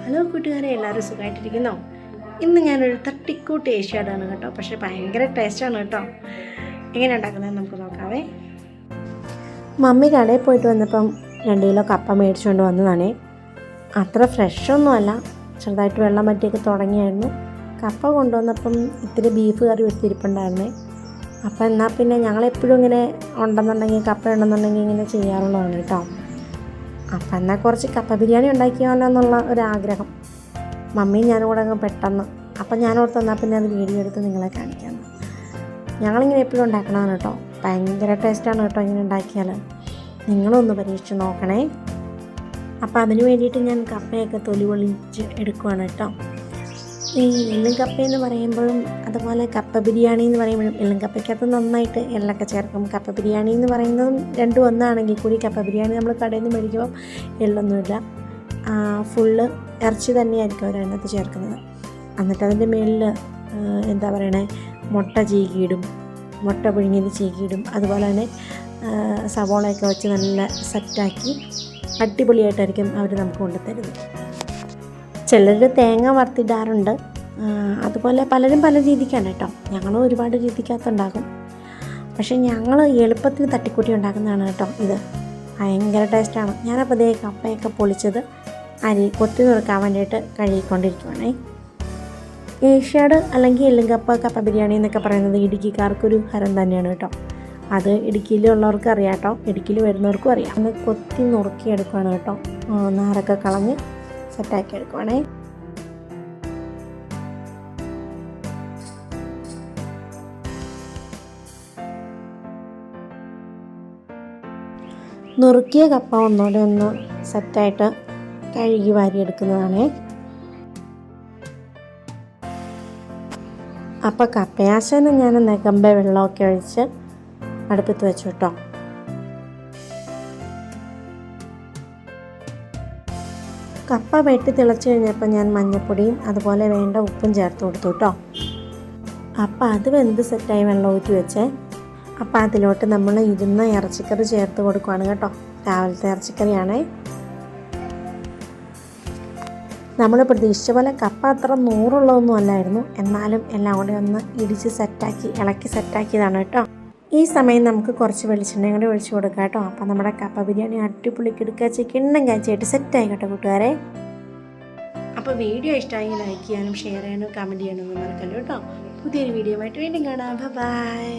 Hello കൂട്ടുകാരെ, എല്ലാവരും സുഖമായിട്ടിരിക്കുന്നോ? ഇന്ന് ഞാനൊരു തട്ടിക്കൂട്ട് ഏഷ്യാഡാണ് കേട്ടോ. പക്ഷേ ഭയങ്കര ടേസ്റ്റാണ് കേട്ടോ. എങ്ങനെ ഉണ്ടാക്കുന്നത് നമുക്ക് നോക്കാവേ. മമ്മി കടയിൽ പോയിട്ട് വന്നപ്പം 2 കിലോ കപ്പ മേടിച്ചുകൊണ്ട് വന്നതാണേ. അത്ര ഫ്രഷൊന്നുമല്ല, ചെറുതായിട്ട് വെള്ളം പറ്റിയൊക്കെ തുടങ്ങിയായിരുന്നു. കപ്പ കൊണ്ടുവന്നപ്പം ഇത്തിരി ബീഫ് കറി വെച്ചിരിപ്പുണ്ടായിരുന്നേ. അപ്പോൾ എന്നാൽ പിന്നെ ഞങ്ങളെപ്പോഴും ഇങ്ങനെ ഉണ്ടെന്നുണ്ടെങ്കിൽ, കപ്പ ഉണ്ടെന്നുണ്ടെങ്കിൽ ഇങ്ങനെ ചെയ്യാറുള്ളതാണ് കേട്ടോ. അപ്പം എന്നാൽ കുറച്ച് കപ്പ ബിരിയാണി ഉണ്ടാക്കിയാലോ എന്നുള്ള ഒരാഗ്രഹം മമ്മിയും ഞാനും കൂടെ അങ്ങ് പെട്ടെന്ന്. അപ്പം ഞാനോർത്ത് തന്നാൽ പിന്നെ അത് വീഡിയോ എടുത്ത് നിങ്ങളെ കാണിക്കാമെന്ന്. ഞങ്ങളിങ്ങനെ എപ്പോഴും ഉണ്ടാക്കണതാണ് കേട്ടോ. ഭയങ്കര ടേസ്റ്റാണ് കേട്ടോ ഇങ്ങനെ ഉണ്ടാക്കിയാൽ. നിങ്ങളൊന്ന് പരീക്ഷിച്ച് നോക്കണേ. അപ്പം അതിന് വേണ്ടിയിട്ട് ഞാൻ കപ്പയൊക്കെ തൊലി പൊളിച്ച് എടുക്കുവാണ് കേട്ടോ. ഈ എള്ളും കപ്പയെന്ന് പറയുമ്പോഴും അതുപോലെ കപ്പ ബിരിയാണി എന്ന് പറയുമ്പോഴും എള്ളും കപ്പയ്ക്കകത്ത് നന്നായിട്ട് എള്ളൊക്കെ ചേർക്കും. കപ്പ ബിരിയാണി എന്ന് പറയുന്നതും രണ്ടും ഒന്നാണെങ്കിൽ കൂടി കപ്പ ബിരിയാണി നമ്മൾ കടയിൽ നിന്ന് മേടിക്കുമ്പോൾ എള്ളൊന്നുമില്ല, ഫുള്ള് ഇറച്ചി തന്നെയായിരിക്കും അവരതിനകത്ത് ചേർക്കുന്നത്. എന്നിട്ട് അതിൻ്റെ മുകളിൽ എന്താ പറയണേ, മുട്ട ചീകിയിടും, മുട്ട പുഴുങ്ങിയത് ചീകിയിടും. അതുപോലെ തന്നെ സവോളയൊക്കെ വെച്ച് നല്ല സെറ്റാക്കി അടിപൊളിയായിട്ടായിരിക്കും അവർ നമുക്ക് കൊണ്ടുതരുന്നത്. ചിലർ തേങ്ങ വറുത്തിടാറുണ്ട്. അതുപോലെ പലരും പല രീതിക്കാണ് കേട്ടോ. ഞങ്ങൾ ഒരുപാട് രീതിക്കകത്തുണ്ടാകും. പക്ഷേ ഞങ്ങൾ എളുപ്പത്തിൽ തട്ടിക്കൂട്ടി ഉണ്ടാക്കുന്നതാണ് കേട്ടോ ഇത്. ഭയങ്കര ടേസ്റ്റാണ്. ഞാനപ്പോൾ അതേ കപ്പയൊക്കെ പൊളിച്ചത് അരി കൊത്തി നുറുക്കാൻ വേണ്ടിയിട്ട് കഴുകിക്കൊണ്ടിരിക്കുവാണേ. ഏഷ്യാഡ് അല്ലെങ്കിൽ എള്ളും കപ്പ ബിരിയാണി എന്നൊക്കെ പറയുന്നത് ഇടുക്കിക്കാർക്കൊരു ഹരം തന്നെയാണ് കേട്ടോ. അത് ഇടുക്കിയിലുള്ളവർക്ക് അറിയാം കേട്ടോ, ഇടുക്കിയിൽ വരുന്നവർക്കും അറിയാം. അന്ന് കൊത്തി നുറുക്കിയെടുക്കുകയാണ് കേട്ടോ. നാരൊക്കെ കളഞ്ഞ് സെറ്റാക്കി എടുക്കുവാണേ. നുറുക്കിയ കപ്പ ഒന്നുകൂടെ ഒന്ന് സെറ്റായിട്ട് കഴുകി വാരിയെടുക്കുന്നതാണേ. അപ്പോൾ കപ്പയാശന് ഞാൻ നെഗമ്പ വെള്ളമൊക്കെ ഒഴിച്ച് അടുപ്പത്ത് വെച്ചു കേട്ടോ. കപ്പ വെട്ടി തിളച്ച് കഴിഞ്ഞപ്പോൾ ഞാൻ മഞ്ഞൾപ്പൊടിയും അതുപോലെ വേണ്ട ഉപ്പും ചേർത്ത് കൊടുത്തു കേട്ടോ. അപ്പോൾ അത് വെന്ത് സെറ്റായി വെള്ളം ഊറ്റി വെച്ചേ. അപ്പോൾ അതിലോട്ട് നമ്മൾ ഇരുന്ന ഇറച്ചിക്കറി ചേർത്ത് കൊടുക്കുകയാണ് കേട്ടോ. രാവിലത്തെ ഇറച്ചിക്കറിയാണേ. നമ്മൾ പ്രതീക്ഷിച്ച പോലെ കപ്പ അത്ര നൂറുള്ളതൊന്നും അല്ലായിരുന്നു. എന്നാലും എല്ലാം കൂടെ ഒന്ന് ഇടിച്ച് സെറ്റാക്കി ഇളക്കി സെറ്റാക്കിയതാണ് കേട്ടോ. ഈ സമയം നമുക്ക് കുറച്ച് വെളിച്ചെണ്ണയും കൂടി ഒഴിച്ച് കൊടുക്കാം കേട്ടോ. അപ്പോൾ നമ്മുടെ കപ്പ ബിരിയാണി അടിപൊളി കിടുക്കാച്ചി കിണ്ണം കാച്ചിയായിട്ട് സെറ്റായി കേട്ടോ കൂട്ടുകാരെ. അപ്പോൾ വീഡിയോ ഇഷ്ടമായി ലൈക്ക് ചെയ്യാനും ഷെയർ ചെയ്യാനും കമൻറ്റ് ചെയ്യാനൊന്നും മറക്കല്ലോ കേട്ടോ. പുതിയൊരു വീഡിയോ ആയിട്ട് വീണ്ടും കാണാം. ബൈ.